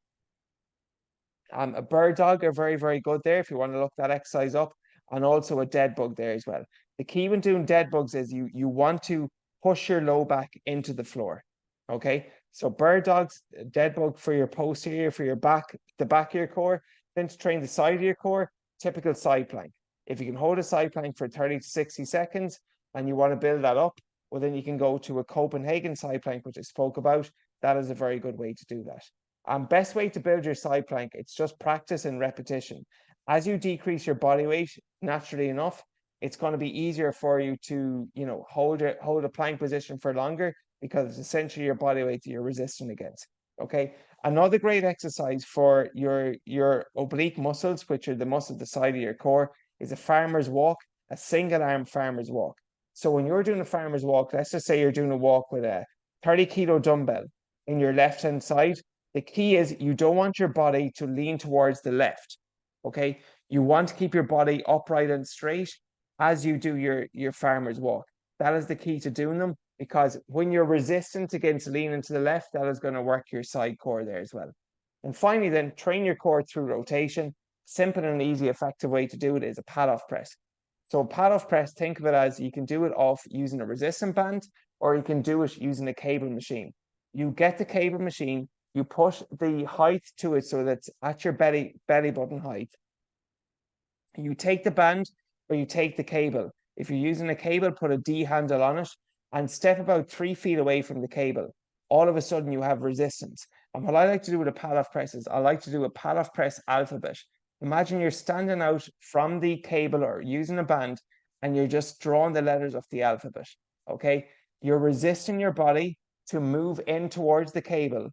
A bird dog are very, very good there if you want to look that exercise up, and also a dead bug there as well. The key when doing dead bugs is you want to push your low back into the floor. Okay, so bird dogs, dead bug for your posterior, for your back, the back of your core. Then to train the side of your core, typical side plank. If you can hold a side plank for 30 to 60 seconds and you want to build that up, well, then you can go to a Copenhagen side plank, which I spoke about. That is a very good way to do that. Best way to build your side plank, it's just practice and repetition. As you decrease your body weight, naturally enough, it's going to be easier for you to, hold a plank position for longer because it's essentially your body weight that you're resisting against. Okay. Another great exercise for your oblique muscles, which are the muscles the side of your core, is a farmer's walk, a single arm farmer's walk. So when you're doing a farmer's walk, let's just say you're doing a walk with a 30-kilo dumbbell in your left hand side. The key is you don't want your body to lean towards the left. Okay. You want to keep your body upright and straight as you do your farmer's walk. That is the key to doing them, because when you're resistant against leaning to the left, that is going to work your side core there as well. And finally, then train your core through rotation. Simple and easy, effective way to do it is a pad-off press. So a pad-off press, think of it as you can do it off using a resistance band, or you can do it using a cable machine. You get the cable machine, you put the height to it so that's at your belly button height. You take the band or you take the cable. If you're using a cable, put a D handle on it and step about 3 feet away from the cable. All of a sudden you have resistance. And what I like to do with a pad-off press is I like to do a pad-off press alphabet. Imagine you're standing out from the cable or using a band and you're just drawing the letters of the alphabet. Okay. You're resisting your body to move in towards the cable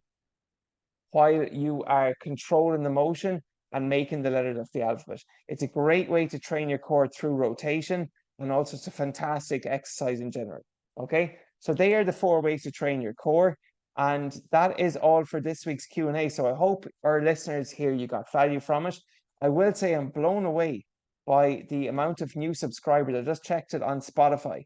while you are controlling the motion and making the letters of the alphabet. It's a great way to train your core through rotation, and also it's a fantastic exercise in general. Okay, so they are the 4 ways to train your core, and that is all for this week's Q&A. So I hope our listeners here, you got value from it. I will say I'm blown away by the amount of new subscribers. I just checked it on Spotify.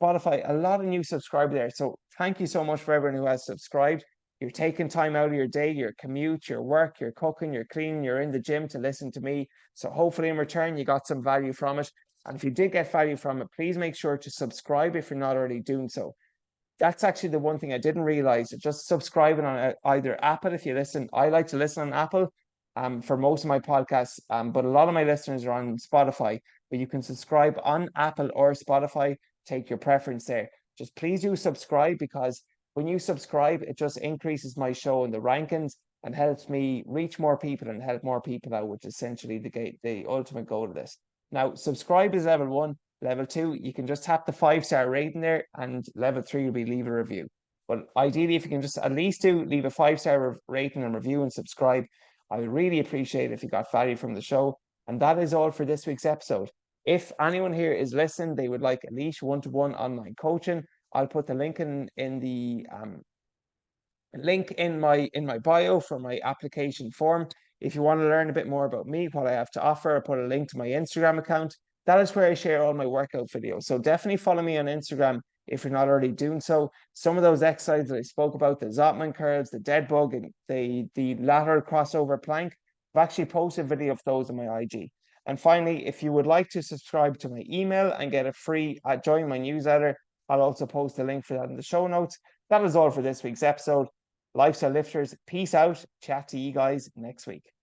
A lot of new subscribers there. So thank you so much for everyone who has subscribed. You're taking time out of your day, your commute, your work, your cooking, your cleaning, you're in the gym to listen to me. So hopefully in return, you got some value from it. And if you did get value from it, please make sure to subscribe if you're not already doing so. That's actually the one thing I didn't realize. Just subscribing on either Apple if you listen. I like to listen on Apple for most of my podcasts, but a lot of my listeners are on Spotify. But you can subscribe on Apple or Spotify. Take your preference there. Just please do subscribe, because when you subscribe, it just increases my show in the rankings and helps me reach more people and help more people out, which is essentially the ultimate goal of this. Now, subscribe is level 1. Level 2, you can just tap the 5-star rating there, and level 3 will be leave a review. But ideally, if you can just at least leave a 5-star rating and review and subscribe, I would really appreciate it if you got value from the show. And that is all for this week's episode. If anyone here is listening, they would like at least one-to-one online coaching, I'll put the link in the link in my bio for my application form. If you want to learn a bit more about me, what I have to offer, I put a link to my Instagram account. That is where I share all my workout videos. So definitely follow me on Instagram if you're not already doing so. Some of those exercises that I spoke about, the Zotman curls, the dead bug, and the lateral crossover plank, I've actually posted a video of those on my IG. And finally, if you would like to subscribe to my email and get a free join my newsletter, I'll also post a link for that in the show notes. That is all for this week's episode. Lifestyle Lifters, peace out. Chat to you guys next week.